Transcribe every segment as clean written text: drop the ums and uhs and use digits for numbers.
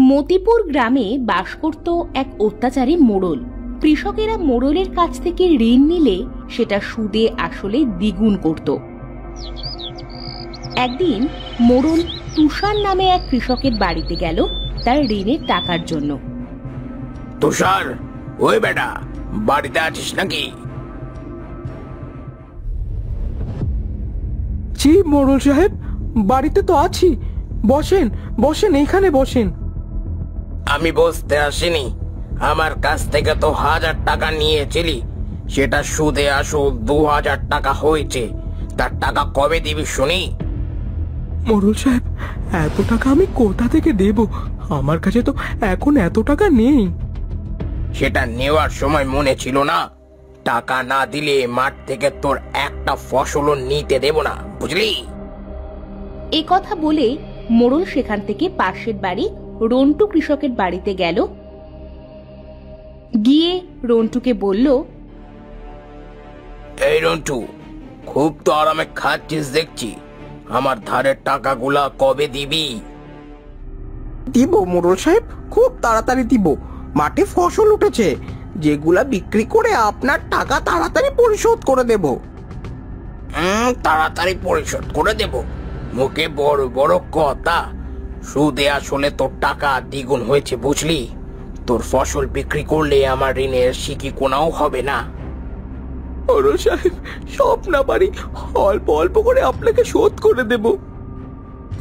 মতিপুর গ্রামে বাস করত এক অত্যাচারী মোড়ল। কৃষকেরা মোড়লের কাছ থেকে ঋণ নিলে সেটা সুদে আসলে দ্বিগুণ করত। একদিন মোড়ল তুষার নামে এক কৃষকের বাড়িতে গেল তার ঋণের টাকার জন্য। তুষার, ওই বেটা, বাড়িতে আছিস নাকি? জি মোড়ল সাহেব, বাড়িতে তো আছি। বসেন বসেন, এইখানে বসেন। আমি বসতে আসিনি। আমার কাছ থেকে তো 1000 টাকা নিয়েছিলি, সেটা সুদে আসল 2000 টাকা হয়েছে। তার টাকা কবে দিবি শুনি? মোড়ল সাহেব, এত টাকা আমি কোথা থেকে দেব? আমার কাছে তো এখন এত টাকা নেই। সেটা নেওয়ার সময় মনে ছিল না? টাকা না দিলে মাঠ থেকে তোর একটা ফসলও নিতে দেব না, বুঝলি? এ কথা বলে মোড়ল সেখান থেকে পাশের বাড়ি রন্টু কৃষকের বাড়িতে গেল। গিয়ে রন্টুকে বলল, এই রন্টু, খুব তো আরামে খাচ্ছিস দেখছি। আমার ধারের টাকাগুলা কবে দিবি? দিব মোড়ল সাহেব, খুব তাড়াতাড়ি দিব। মাঠে ফসল উঠেছে, যেগুলা বিক্রি করে আপনার টাকা তাড়াতাড়ি পরিশোধ করে দেব। তাড়াতাড়ি পরিশোধ করে দেব? মুখে বড় বড় কথা, সুদে আসলে তোর টাকা দ্বিগুণ হয়েছে, বুঝলি? তোর ফসল বিক্রি করলে আমার ঋণের সিকি কোনাও হবে না। মোড়ল সাহেব, সব না পারি অল্প অল্প করে আপনাকে শোধ করে দেব।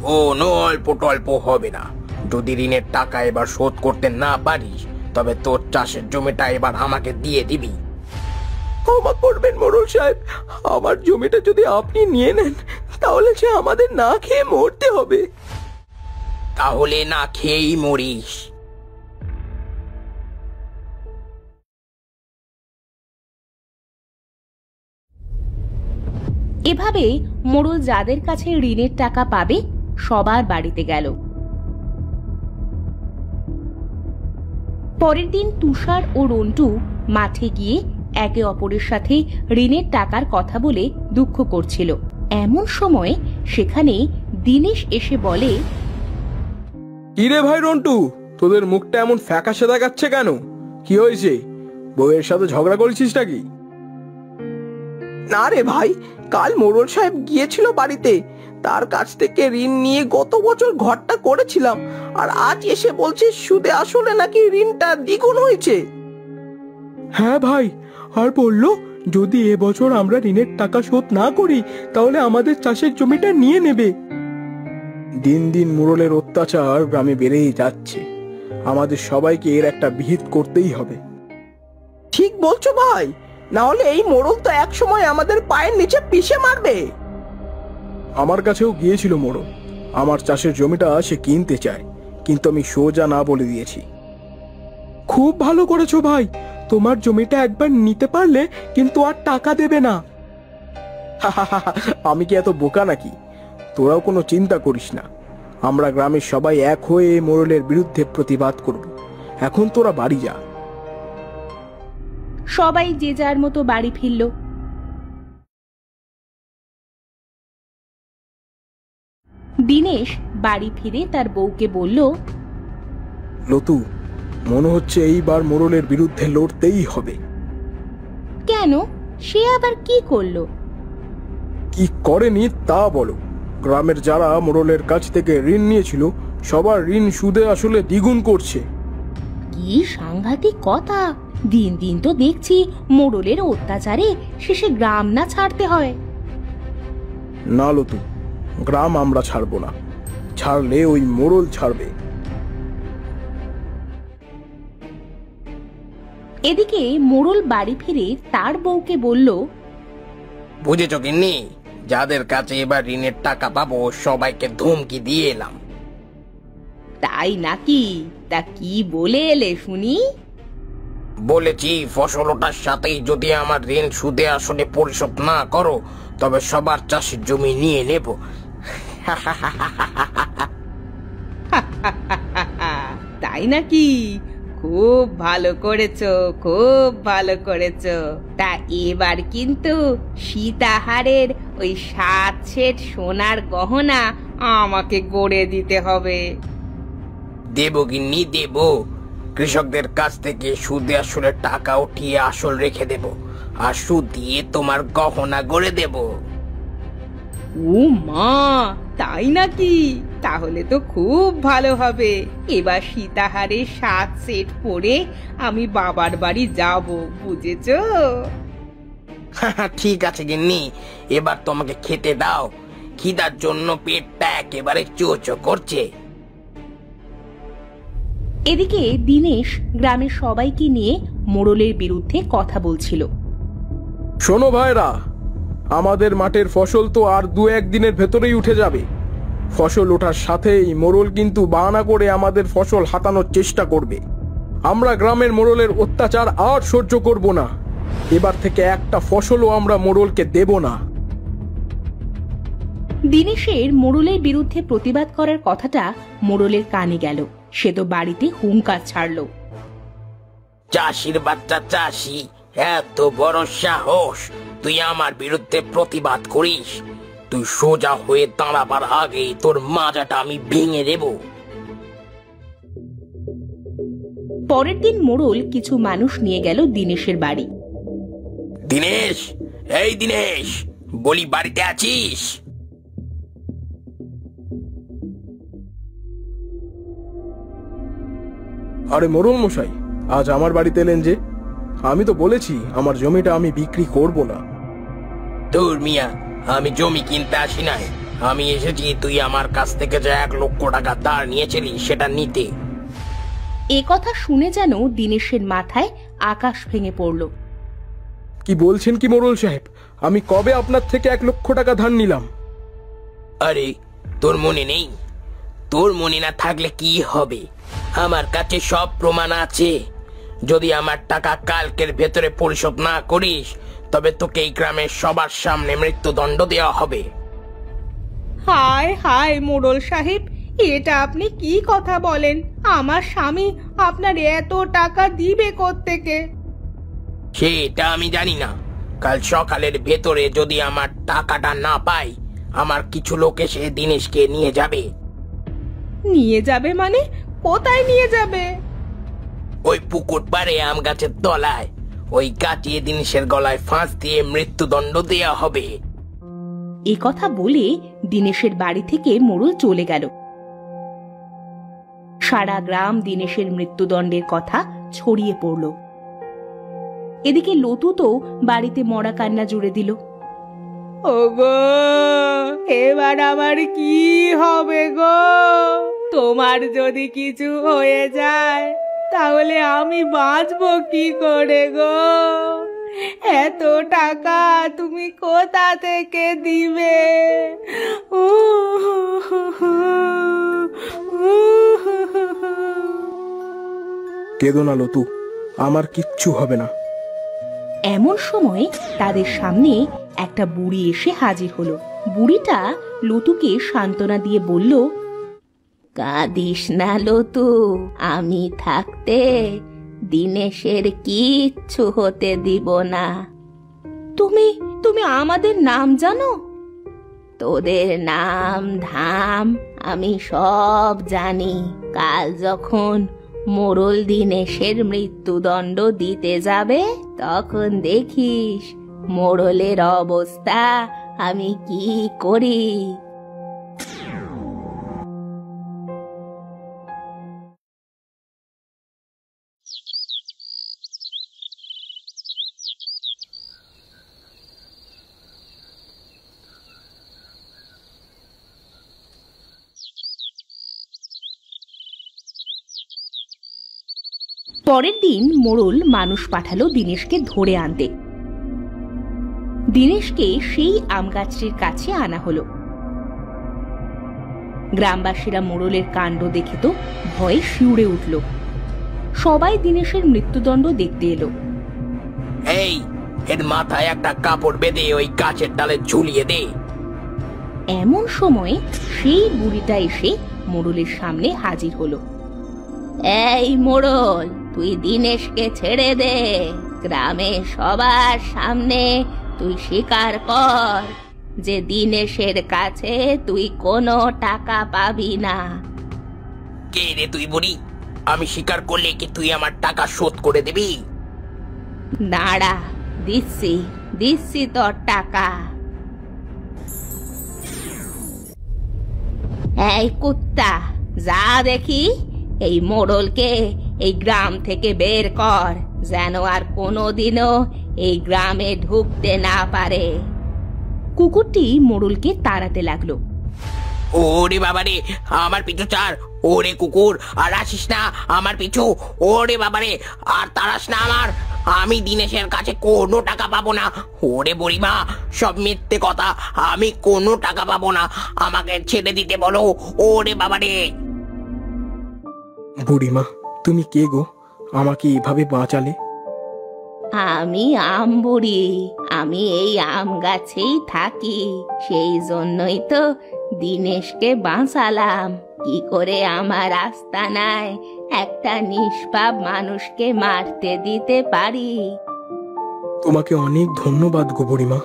কোনো অল্প টল্প হবে না। যদি ঋণের টাকা এবার শোধ করতে না পারিস, তবে তোর চাষের জমিটা এবার আমাকে দিয়ে দিবি। ক্ষমা করবেন মোড়ল সাহেব, আমার জমিটা যদি আপনি নিয়ে নেন, তাহলে সে আমাদের না খেয়ে মরতে হবে। তাহলে না খেয়েই মরিস। এভাবে মোড়ল যাদের কাছে ঋণের টাকা পাবে সবার বাড়িতে গেল। পরের দিন তুষার ও রন্টু মাঠে গিয়ে একে অপরের সাথে ঋণের টাকার কথা বলে দুঃখ করছিল। এমন সময় সেখানে দিনেশ এসে বলে, কিরে ভাই রন্টু, তোদের মুখটা এমন ফ্যাকাশে দেখাচ্ছে কেন? কি হয়েছে? বউয়ের সাথে ঝগড়া করেছিস নাকি? না রে ভাই, কাল মোড়ল সাহেব গিয়েছিল বাড়িতে, তার কাছ থেকে ঋণ নিয়ে গত বছর ঘরটা করেছিলাম, আর আজ এসে বলছে সুদে আসলে নাকি ঋণটা দ্বিগুণ হয়েছে। হ্যাঁ ভাই, আর বললো যদি এবছর আমরা ঋণের টাকা শোধ না করি, তাহলে আমাদের চাষের জমিটা নিয়ে নেবে। দিন দিন মোড়লের অত্যাচার গ্রামে বেড়েই যাচ্ছে। আমাদের সবাইকে এর একটা বিহিত করতেই হবে। ঠিক বলছো ভাই, না হলে এই মোড়ল তো এক সময় আমাদের পায়ের নিচে পিষে মারবে। আমার কাছেও গিয়েছিল মোড়ল, আমার চাষের জমিটা সে কিনতে চায়, কিন্তু আমি সোজা না বলে দিয়েছি। খুব ভালো করেছো ভাই, তোমার জমিটা একবার নিতে পারলে কিন্তু আর টাকা দেবে না। আমি কি এত বোকা নাকি? তোরাও কোনো চিন্তা করিস না, আমরা গ্রামের সবাই এক হয়ে মোড়লের বিরুদ্ধে প্রতিবাদ করব। এখন তোরা বাড়ি যা। সবাই যে যার মতো বাড়ি ফিরল। দিনেশ বাড়ি ফিরে তার বউকে বলল, লতু, মনে হচ্ছে এইবার মোড়লের বিরুদ্ধে লড়তেই হবে। কেন? সে আবার কি করলো? কি করেনি তা বলো। গ্রামের যারা মোড়লের কাছ থেকে ঋণ নিয়েছিল, সবার ঋণ সুদে আসলে দ্বিগুণ করছে। কি সাংঘাতিক কথা! দিন দিন তো দেখছি মোড়লের অত্যাচারে শেষে গ্রাম না ছাড়তে হয়। না লতু, গ্রাম আমরা ছাড়বো না, ছাড়লে ওই মোড়ল ছাড়বে। এদিকে মোড়ল বাড়ি ফিরে তার বউকে বলল, বুঝেছ কিন্নি, যাদের কাছে এবার ঋণের টাকা পাবো সবাইকে ধমকি দিয়ে এলাম। তাই নাকি? তা কি বলে এলে শুনি? বলেছি ফসল ওঠার সাথেই যদি আমার ঋণ সুদে আসলে পরিশোধ না করো, তবে সবার চাষের জমি নিয়ে নেব। তাই নাকি? খুব ভালো করেছো, খুব ভালো করেছো। তা এবার কিন্তু সীতাহারের ওই 7 সেট সোনার গহনা আমাকে গড়ে দিতে হবে। দেব গিন্নি দেব। কৃষকদের কাছ থেকে সুদে আসলে টাকা উঠিয়ে আসল রেখে দেব, আর সুদ দিয়ে তোমার গহনা গড়ে দেব। ও মা, তাই নাকি? তাহলে তো খুব ভালো হবে। এবার সীতাহারের 7 সেট পরে আমি বাবার বাড়ি যাব, বুঝেছো? ঠিক আছে গিন্নি, এবার তোমাকে খেতে দাও। খিদার জন্য পেটটা একেবারে চোচো করছে। এদিকে দিনেশ গ্রামের সবাইকে নিয়ে মোড়লের বিরুদ্ধে কথা বলছিল। শোনো ভাইরা, আমাদের মাঠের ফসল তো আর 2-1 দিনের ভেতরেই উঠে যাবে। ফসল ওঠার সাথেই মোড়ল কিন্তু বাহানা করে আমাদের ফসল হাতানোর চেষ্টা করবে। আমরা গ্রামের মোড়লের অত্যাচার আর সহ্য করব না। এবার থেকে একটা ফসলও আমরা মোড়লকে দেব না। দিনেশের মোড়লের বিরুদ্ধে প্রতিবাদ করার কথাটা মোড়লের কানে গেল। সে তো বাড়িতে হুঙ্কার ছাড়ল। চাষির বাচ্চা চাষি, এত বড় সাহস! তুই আমার বিরুদ্ধে প্রতিবাদ করিস? তুই সোজা হয়ে দাঁড়াবার আগেই তোর মাজাটা আমি ভেঙে দেব। পরের দিন মোড়ল কিছু মানুষ নিয়ে গেল দিনেশের বাড়ি। দিনেশ, এই দিনেশ, বলি বাড়িতে আছিস? আরে মোড়ল মশাই, আজ আমার বাড়িতে এলেন যে? আমি তো বলেছি আমার জমিটা আমি বিক্রি করব না। তোর মিয়া, আমি জমি কিনতে আসি নাই। আমি এসেছি তুই আমার কাছ থেকে যে 1 লক্ষ টাকা ধার নিয়েছিলি সেটা নিতে। এ কথা শুনে যেন দিনেশের মাথায় আকাশ ভেঙে পড়ল। কি বলছেন কি মোড়ল সাহেব? আমি কবে আপনার থেকে 1 লক্ষ টাকা ধার নিলাম? আরে, তোর মনে নেই? তোর মনে না থাকলে কি হবে? আমার কাছে সব প্রমাণ আছে। যদি আমার টাকা কালকের ভেতরে পরিশোধ না করিস, তবে তোকে এই গ্রামের সবার সামনে মৃত্যুদণ্ড দেওয়া হবে। হায় হায় মোড়ল সাহেব, এটা আপনি কি কথা বলেন? আমার স্বামী আপনার এত টাকা দিবে কোত্থেকে? সেটা আমি জানি না। কাল সকালের ভেতরে যদি আমার টাকাটা না পাই, আমার কিছু লোক এসে দিনেশকে নিয়ে যাবে। নিয়ে যাবে মানে? কোথায় নিয়ে যাবে? ওই পুকুর পাড়ে আম গাছের তলায়। ওই গাছে দিনেশের গলায় ফাঁস দিয়ে মৃত্যুদণ্ড দেয়া হবে। এ কথা বলে দিনেশের বাড়ি থেকে মোড়ল চলে গেল। সারা গ্রাম দিনেশের মৃত্যুদণ্ডের কথা ছড়িয়ে পড়ল। এদিকে লতু তো বাড়িতে মরা কান্না জুড়ে দিল। ওগো, এবার আমার কি হবে গো? তোমার যদি কিছু হয়ে যায় তাহলে আমি বাঁচবো কি করে গো? এত টাকা তুমি কোথা থেকে দিবে? কেঁদো না লতু, আমার কিচ্ছু হবে না। এমন সময় তাদের সামনে একটা বুড়ি এসে হাজির হলো। বুড়িটা লতুকে সান্ত্বনা দিয়ে বলল, কাঁদিস না লতু, আমি থাকতে দিনেশের কিচ্ছু হতে দিব না। তুমি তুমি আমাদের নাম জানো? তোদের নাম ধাম আমি সব জানি। কাল যখন মোড়ল দিনেশের মৃত্যুদণ্ড দিতে যাবে, তখন দেখিস মোড়লের অবস্থা আমি কি করি। পরের দিন মোড়ল মানুষ পাঠালো দিনেশকে ধরে আনতে। দিনেশকে সেই আম গাছটির কাছে আনা হলো। গ্রামবাসীরা মোড়লের কাণ্ড দেখে তো ভয়ে শিউরে উঠল। সবাই দিনেশের মৃত্যুদণ্ড দেখতে এলো। এই, এর মাথায় একটা কাপড় বেঁধে ওই গাছের ডালে ঝুলিয়ে দে। এমন সময় সেই বুড়িটা এসে মোড়লের সামনে হাজির হলো। এই মোড়ল, তুই দিনেশকে ছেড়ে দে। গ্রামে সবার সামনে তুই স্বীকার কর যে দিনেশের কাছে তুই কোনো টাকা পাবি না। কে রে তুই বুড়ি? আমি স্বীকার করলে কি তুই আমার টাকা শোধ করে দিবি? দাঁড়া, দিচ্ছি দিচ্ছি তোর টাকা। এই কুত্তা, যা দেখি এই মোড়লকে এই গ্রাম থেকে বের কর, যেন আর কোনোদিনও এই গ্রামে ঢুকতে না পারে। কুকুরটি মোড়লকে তাড়াতে লাগলো। ওরে বাবারে, আমার পিছু ছাড়। ওরে কুকুর, আর আসিস না আমার পিছু। ওরে বাবারে, আর তাড়াস না আমার। আমি দিনেশের কাছে কোনো টাকা পাবো না। ওরে বুড়িমা, সব মিথ্যে কথা, আমি কোনো টাকা পাবো না। আমাকে ছেড়ে দিতে বলো। ওরে বাবারে। বুড়িমা, তুমি কে গো? আমাকে এভাবে বাঁচালে? আমি আম বুড়ি, আমি এই আম গাছেই থাকি, সেই জন্যই তো দিনেশকে বাঁচালাম। কি করে আমার আস্তানায় একটা নিষ্পাপ মানুষকে মারতে দিতে পারি? তোমাকে অনেক ধন্যবাদ গো বুড়িমা,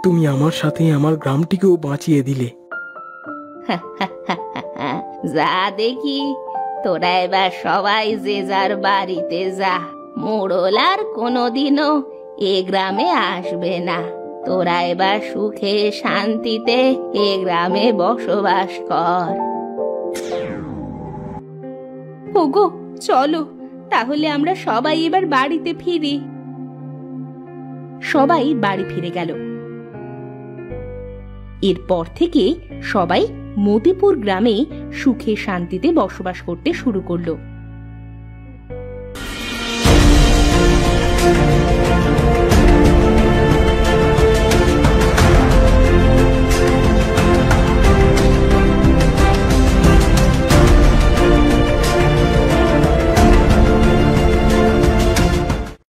তুমি আমার সাথে আমার গ্রামটিকেও বাঁচিয়ে দিলে। যা দেখি, তোরা এবার সবাই যে যার বাড়িতে যা। মোড়ল আর কোনোদিনও এ গ্রামে আসবে না। তোরা এবার সুখে শান্তিতে এ গ্রামে বসবাস কর। ওগো, চলো তাহলে আমরা সবাই এবার বাড়িতে ফিরি। সবাই বাড়ি ফিরে গেল। এরপর থেকে সবাই মতিপুর গ্রামে সুখে শান্তিতে বসবাস করতে শুরু করলো।